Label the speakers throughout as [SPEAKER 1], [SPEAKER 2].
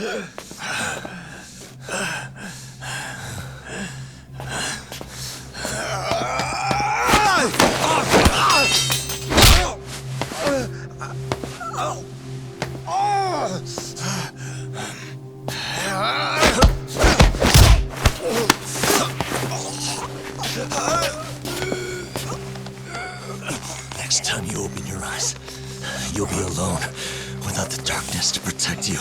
[SPEAKER 1] Next time you open your eyes, you'll be alone, without the darkness to protect you.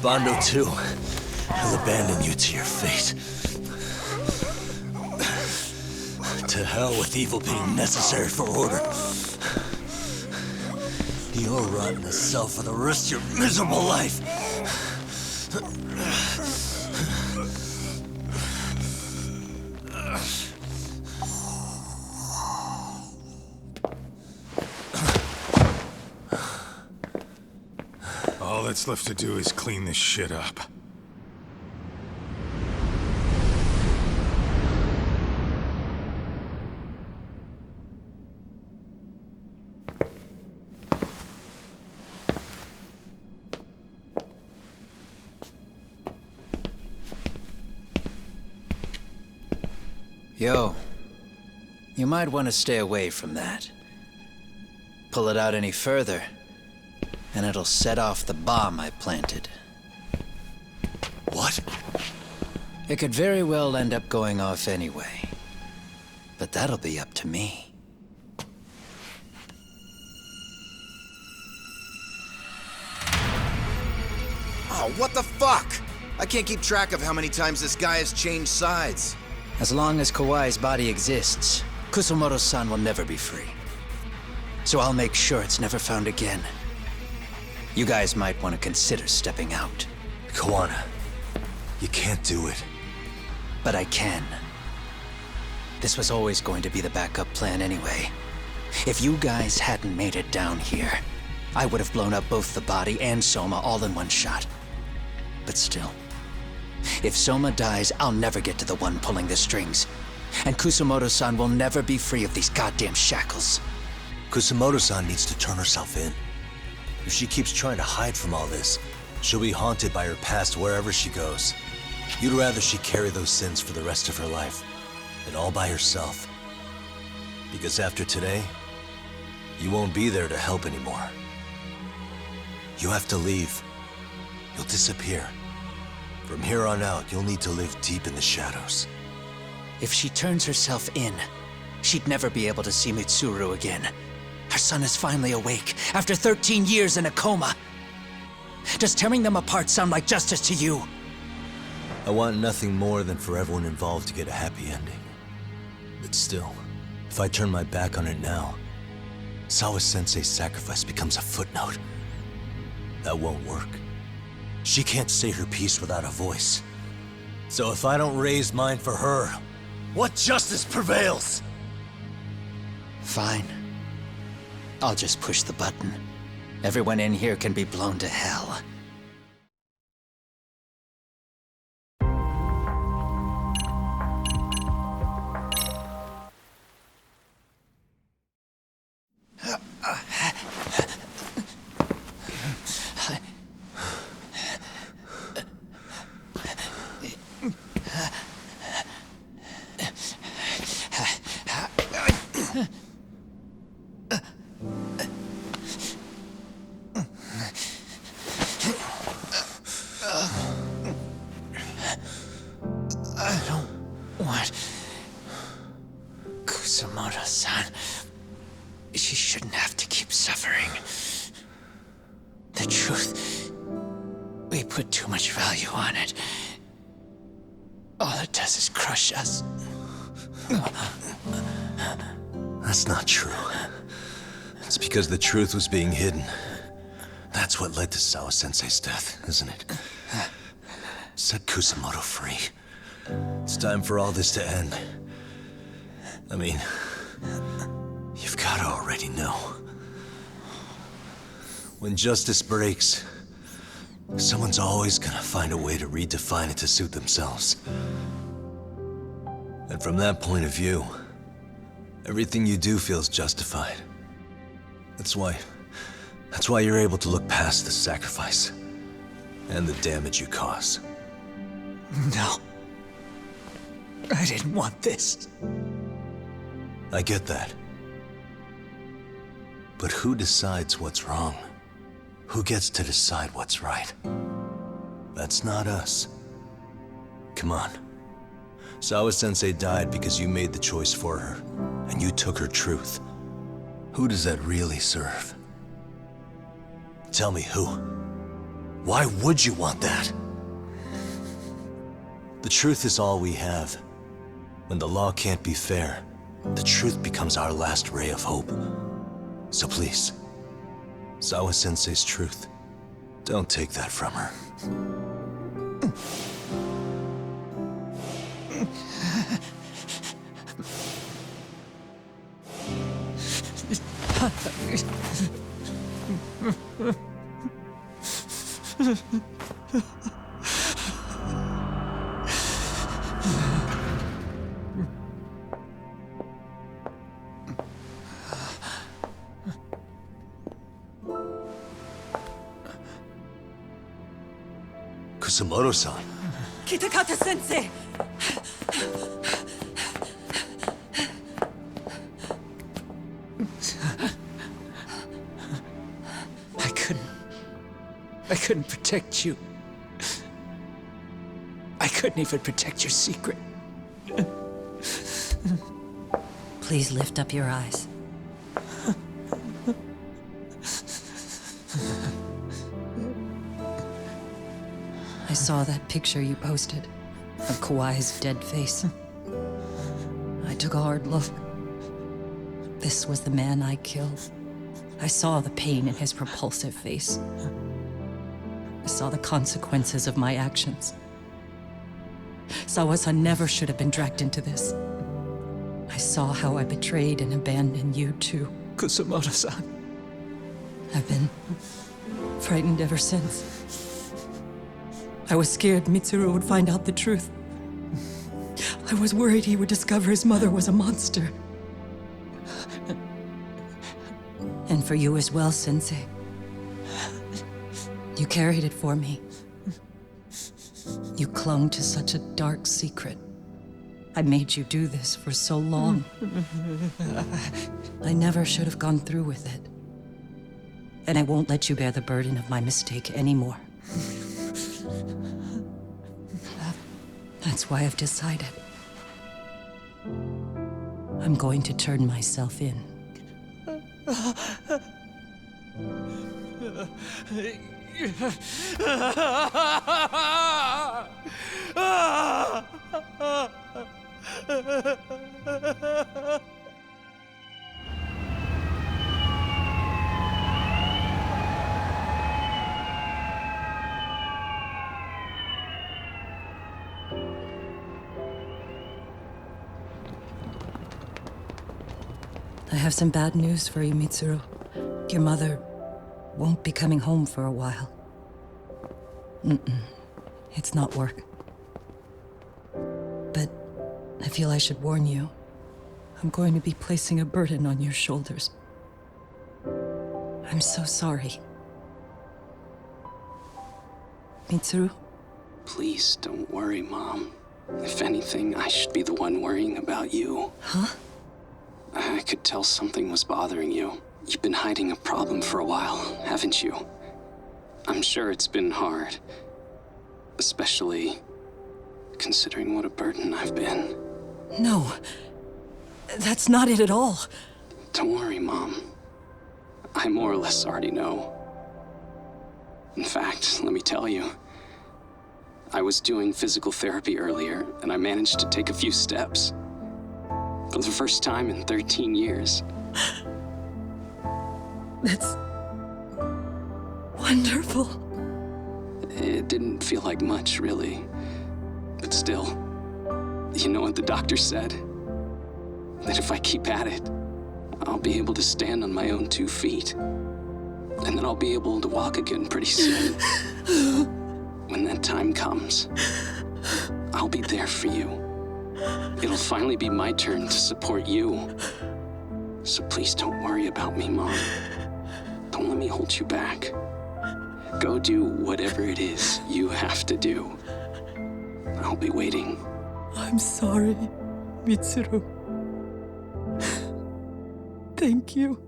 [SPEAKER 1] Bando too. He'll abandon you to your fate. To hell with evil being necessary for order. You'll rot in a cell for the rest of your miserable life.
[SPEAKER 2] All that's left to do is clean this shit up.
[SPEAKER 3] Yo, you might want to stay away from that. Pull it out any further, and it'll set off the bomb I planted.
[SPEAKER 1] What?
[SPEAKER 3] It could very well end up going off anyway. But that'll be up to me.
[SPEAKER 4] Oh, what the fuck? I can't keep track of how many times this guy has changed sides.
[SPEAKER 3] As long as Kawai's body exists, Kusumoto-san will never be free. So I'll make sure it's never found again. You guys might want to consider stepping out.
[SPEAKER 1] Kawana, you can't do it.
[SPEAKER 3] But I can. This was always going to be the backup plan anyway. If you guys hadn't made it down here, I would have blown up both the body and Soma all in one shot. But still, if Soma dies, I'll never get to the one pulling the strings. And Kusumoto-san will never be free of these goddamn shackles.
[SPEAKER 1] Kusumoto-san needs to turn herself in. If she keeps trying to hide from all this, she'll be haunted by her past wherever she goes. You'd rather she carry those sins for the rest of her life, and all by herself. Because after today, you won't be there to help anymore. You have to leave. You'll disappear. From here on out, you'll need to live deep in the shadows.
[SPEAKER 3] If she turns herself in, she'd never be able to see Mitsuru again. Her son is finally awake, after 13 years in a coma. Does tearing them apart sound like justice to you?
[SPEAKER 1] I want nothing more than for everyone involved to get a happy ending. But still, if I turn my back on it now, Sawa-sensei's sacrifice becomes a footnote. That won't work. She can't say her piece without a voice. So if I don't raise mine for her, what justice prevails?
[SPEAKER 3] Fine. I'll just push the button. Everyone in here can be blown to hell. I don't want Kusumoto-san. She shouldn't have to keep suffering. The truth, we put too much value on it. All it does is crush us.
[SPEAKER 1] That's not true. It's because the truth was being hidden. That's what led to Sawa-sensei's death, isn't it? Set Kusumoto free. It's time for all this to end. I mean, you've gotta already know. When justice breaks, someone's always gonna find a way to redefine it to suit themselves. And from that point of view, everything you do feels justified. That's why you're able to look past the sacrifice. And the damage you cause.
[SPEAKER 3] No. I didn't want this.
[SPEAKER 1] I get that. But who decides what's wrong? Who gets to decide what's right? That's not us. Come on. Sawa-sensei died because you made the choice for her, and you took her truth. Who does that really serve? Tell me who. Why would you want that? The truth is all we have. When the law can't be fair, the truth becomes our last ray of hope. So please, Sawa-sensei's truth, don't take that from her. Kusumoto-san.
[SPEAKER 5] Kitakata-sensei!
[SPEAKER 3] I couldn't protect you. I couldn't even protect your secret.
[SPEAKER 5] Please lift up your eyes. I saw that picture you posted of Kawai's dead face. I took a hard look. This was the man I killed. I saw the pain in his repulsive face. I saw the consequences of my actions. Sawa-san never should have been dragged into this. I saw how I betrayed and abandoned you too.
[SPEAKER 3] Kusumoto-san.
[SPEAKER 5] I've been frightened ever since. I was scared Mitsuru would find out the truth. I was worried he would discover his mother was a monster. And for you as well, Sensei. You carried it for me. You clung to such a dark secret. I made you do this for so long. I never should have gone through with it. And I won't let you bear the burden of my mistake anymore. That's why I've decided. I'm going to turn myself in. I have some bad news for you, Mitsuru. Your mother won't be coming home for a while. It's not work. But I feel I should warn you. I'm going to be placing a burden on your shoulders. I'm so sorry. Mitsuru?
[SPEAKER 6] Please don't worry, Mom. If anything, I should be the one worrying about you.
[SPEAKER 5] Huh?
[SPEAKER 6] I could tell something was bothering you. You've been hiding a problem for a while, haven't you? I'm sure it's been hard. Especially considering what a burden I've been.
[SPEAKER 5] No. That's not it at all.
[SPEAKER 6] Don't worry, Mom. I more or less already know. In fact, let me tell you. I was doing physical therapy earlier, and I managed to take a few steps. For the first time in 13 years.
[SPEAKER 5] That's wonderful.
[SPEAKER 6] It didn't feel like much, really. But still, you know what the doctor said? That if I keep at it, I'll be able to stand on my own 2 feet. And then I'll be able to walk again pretty soon. When that time comes, I'll be there for you. It'll finally be my turn to support you. So please don't worry about me, Mom. Don't let me hold you back. Go do whatever it is you have to do. I'll be waiting.
[SPEAKER 5] I'm sorry, Mitsuru. Thank you.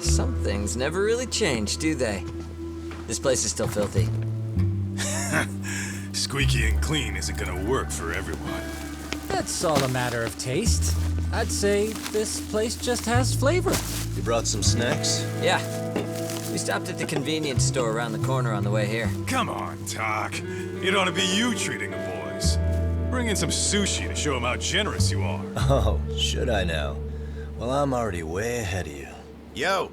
[SPEAKER 7] Some things never really change, do they? This place is still filthy.
[SPEAKER 2] Squeaky and clean isn't gonna work for everyone.
[SPEAKER 8] That's all a matter of taste. I'd say this place just has flavor.
[SPEAKER 1] You brought some snacks?
[SPEAKER 7] Yeah. We stopped at the convenience store around the corner on the way here.
[SPEAKER 2] Come on, Talk. It ought to be you treating the boys. Bring in some sushi to show them how generous you are.
[SPEAKER 1] Oh, should I now? Well, I'm already way ahead of you.
[SPEAKER 4] Yo!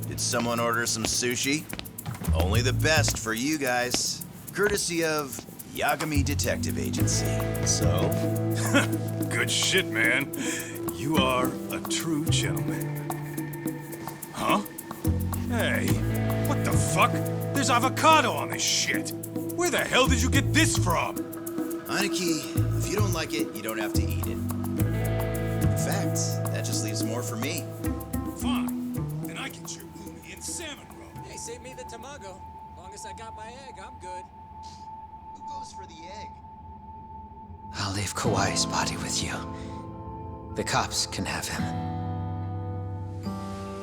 [SPEAKER 4] Did someone order some sushi? Only the best for you guys. Courtesy of Yagami Detective Agency.
[SPEAKER 1] So?
[SPEAKER 2] Good shit, man. You are a true gentleman. Huh? Hey, what the fuck? There's avocado on this shit. Where the hell did you get this from?
[SPEAKER 4] Aniki, if you don't like it, you don't have to eat it. In fact, that just leaves more for me.
[SPEAKER 2] Fine. Then I can chew umi and salmon roe.
[SPEAKER 8] Hey, save me the tamago. Long as I got my egg, I'm good.
[SPEAKER 4] Who goes for the egg?
[SPEAKER 3] I'll leave Kawai's body with you. The cops can have him.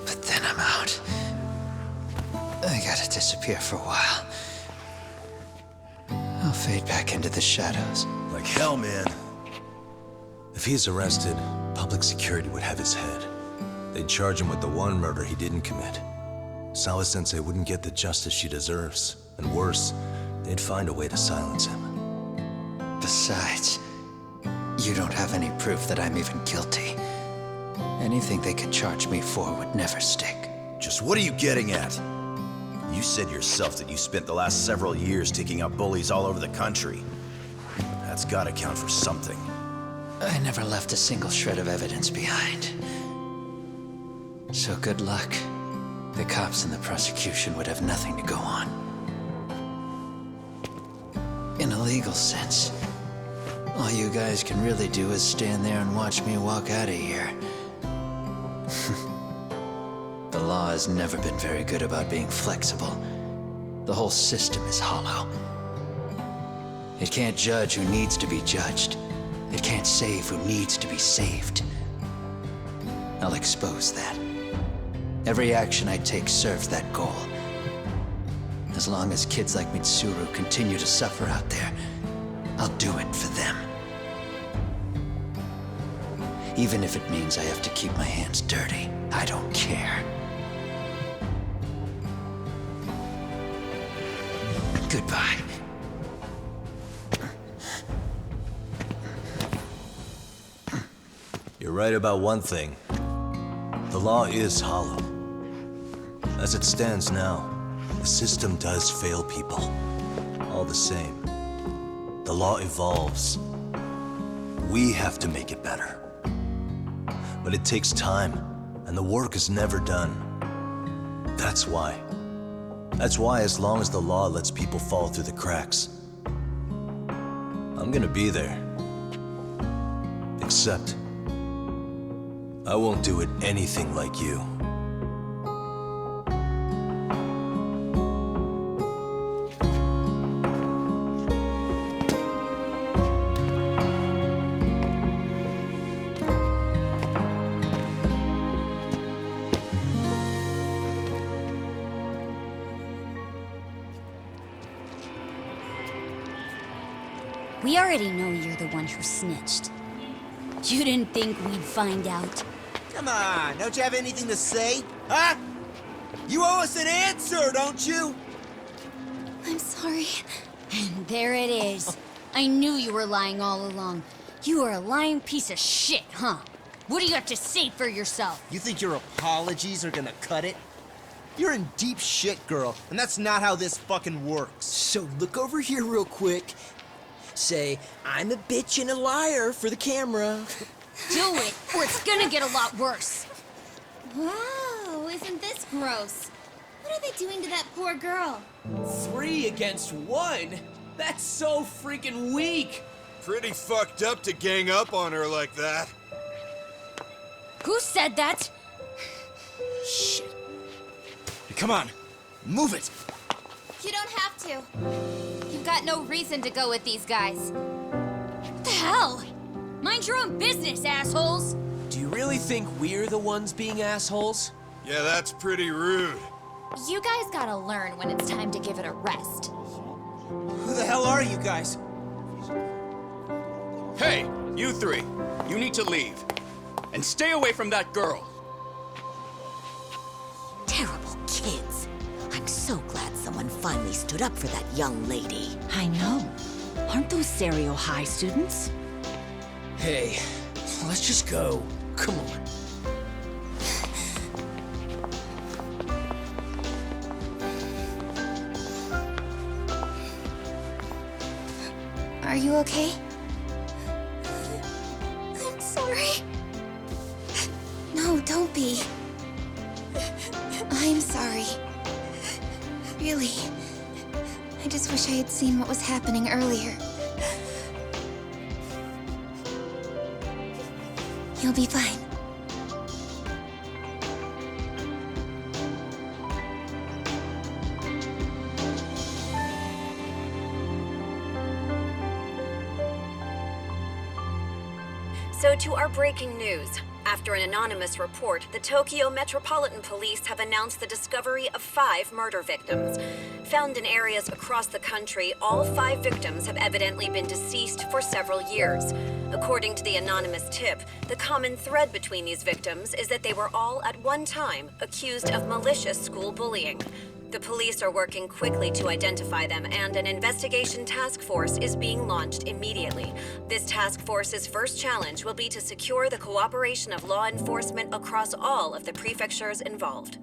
[SPEAKER 3] But then I'm out. I gotta disappear for a while. I'll fade back into the shadows.
[SPEAKER 4] Like hell, man.
[SPEAKER 1] If he's arrested, public security would have his head. They'd charge him with the one murder he didn't commit. Sawa-sensei wouldn't get the justice she deserves. And worse, they'd find a way to silence him.
[SPEAKER 3] Besides, you don't have any proof that I'm even guilty. Anything they could charge me for would never stick.
[SPEAKER 4] Just what are you getting at? You said yourself that you spent the last several years taking out bullies all over the country. That's gotta count for something.
[SPEAKER 3] I never left a single shred of evidence behind. So good luck. The cops and the prosecution would have nothing to go on. In a legal sense, all you guys can really do is stand there and watch me walk out of here. The law has never been very good about being flexible. The whole system is hollow. It can't judge who needs to be judged. It can't save who needs to be saved. I'll expose that. Every action I take serves that goal. As long as kids like Mitsuru continue to suffer out there, I'll do it for them. Even if it means I have to keep my hands dirty, I don't care. Goodbye.
[SPEAKER 1] You're right about one thing. The law is hollow. As it stands now, the system does fail people. All the same, the law evolves. We have to make it better. But it takes time, and the work is never done. That's why. That's why as long as the law lets people fall through the cracks, I'm gonna be there. Except, I won't do it anything like you.
[SPEAKER 9] We already know you're the one who snitched. You didn't think we'd find out?
[SPEAKER 10] Come on, don't you have anything to say? Huh? You owe us an answer, don't you?
[SPEAKER 9] I'm sorry. And there it is. I knew you were lying all along. You are a lying piece of shit, huh? What do you have to say for yourself?
[SPEAKER 10] You think your apologies are gonna cut it? You're in deep shit, girl, and that's not how this fucking works. So look over here real quick. Say, I'm a bitch and a liar for the camera.
[SPEAKER 9] Do it, or it's gonna get a lot worse. Wow, isn't this gross? What are they doing to that poor girl?
[SPEAKER 10] 3 against 1? That's so freaking weak.
[SPEAKER 11] Pretty fucked up to gang up on her like that.
[SPEAKER 9] Who said that?
[SPEAKER 2] Shit. Hey, come on, move it.
[SPEAKER 12] You don't have to. You've got no reason to go with these guys.
[SPEAKER 9] What the hell? Mind your own business, assholes!
[SPEAKER 10] Do you really think we're the ones being assholes?
[SPEAKER 11] Yeah, that's pretty rude.
[SPEAKER 12] You guys gotta learn when it's time to give it a rest.
[SPEAKER 10] Who the hell are you guys?
[SPEAKER 13] Hey, you 3. You need to leave. And stay away from that girl.
[SPEAKER 14] Terrible kids. I'm so glad someone finally stood up for that young lady.
[SPEAKER 15] I know. Aren't those Serio High students?
[SPEAKER 10] Hey, let's just go. Come on.
[SPEAKER 12] Are you okay? I'm sorry. No, don't be. I'm sorry. Really. I just wish I had seen what was happening earlier. You'll be fine.
[SPEAKER 16] So to our breaking news. After an anonymous report, the Tokyo Metropolitan Police have announced the discovery of 5 murder victims. Found in areas across the country, all 5 victims have evidently been deceased for several years. According to the anonymous tip, the common thread between these victims is that they were all at one time accused of malicious school bullying. The police are working quickly to identify them, and an investigation task force is being launched immediately. This task force's first challenge will be to secure the cooperation of law enforcement across all of the prefectures involved.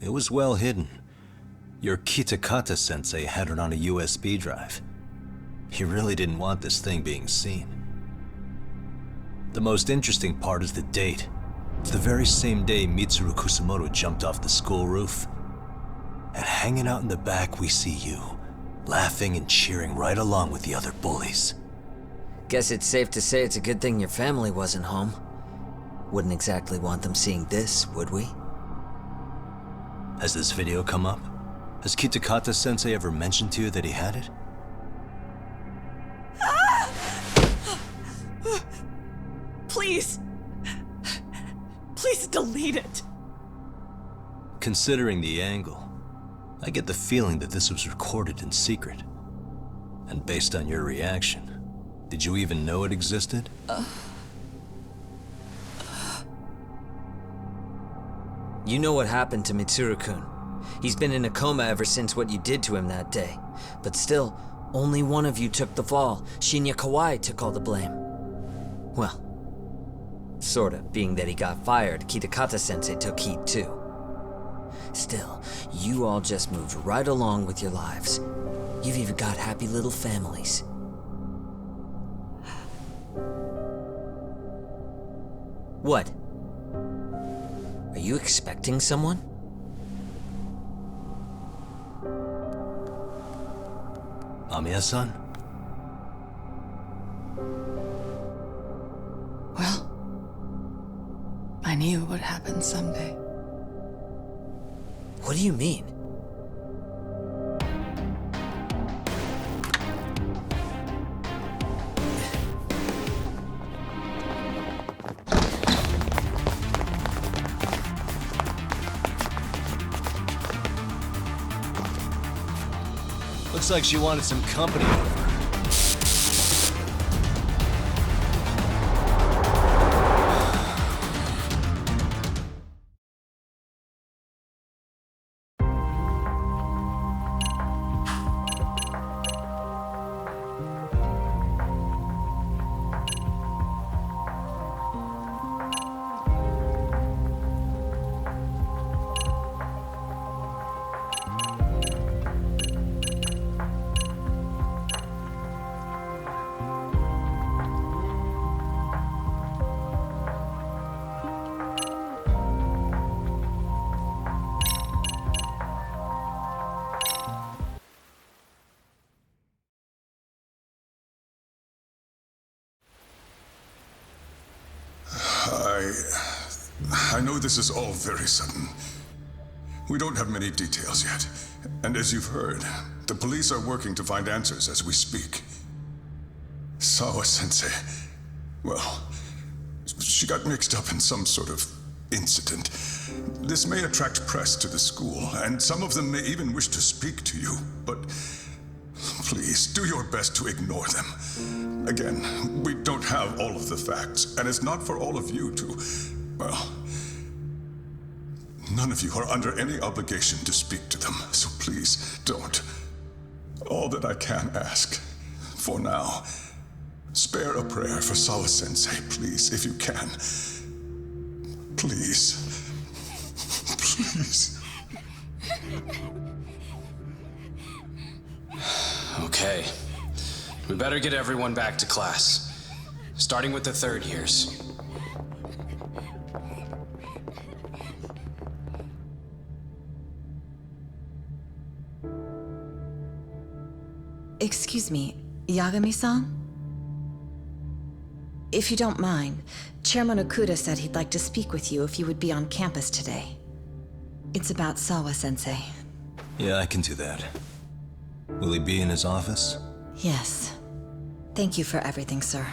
[SPEAKER 1] It was well hidden. Your Kitakata-sensei had it on a USB drive. He really didn't want this thing being seen. The most interesting part is the date. It's the very same day Mitsuru Kusamoto jumped off the school roof. And hanging out in the back, we see you, laughing and cheering right along with the other bullies.
[SPEAKER 7] Guess it's safe to say it's a good thing your family wasn't home. Wouldn't exactly want them seeing this, would we?
[SPEAKER 1] Has this video come up? Has Kitakata-sensei ever mentioned to you that he had it?
[SPEAKER 15] Please. Please delete it.
[SPEAKER 1] Considering the angle, I get the feeling that this was recorded in secret. And based on your reaction, did you even know it existed?
[SPEAKER 7] You know what happened to Mitsuru-kun. He's been in a coma ever since what you did to him that day. But still, only one of you took the fall. Shinya Kawai took all the blame. Well, sorta, being that he got fired, Kitakata-sensei took heat too. Still, you all just moved right along with your lives. You've even got happy little families. What? Are you expecting someone?
[SPEAKER 1] Amiya-san?
[SPEAKER 17] I knew it would happen someday.
[SPEAKER 7] What do you mean?
[SPEAKER 1] Looks like she wanted some company over.
[SPEAKER 18] I know this is all very sudden. We don't have many details yet. And as you've heard, the police are working to find answers as we speak. Sawa-sensei, well, she got mixed up in some sort of incident. This may attract press to the school, and some of them may even wish to speak to you, but please, do your best to ignore them. Again, we don't have all of the facts, and it's not for all of you to, well, none of you are under any obligation to speak to them, so please don't. All that I can ask, for now, spare a prayer for Sawa-sensei, please, if you can. Please. Please.
[SPEAKER 6] Okay. We better get everyone back to class. Starting with the third years.
[SPEAKER 19] Excuse me, Yagami-san? If you don't mind, Chairman Okuda said he'd like to speak with you if you would be on campus today. It's about Sawa-sensei.
[SPEAKER 1] Yeah, I can do that. Will he be in his office?
[SPEAKER 19] Yes. Thank you for everything, sir.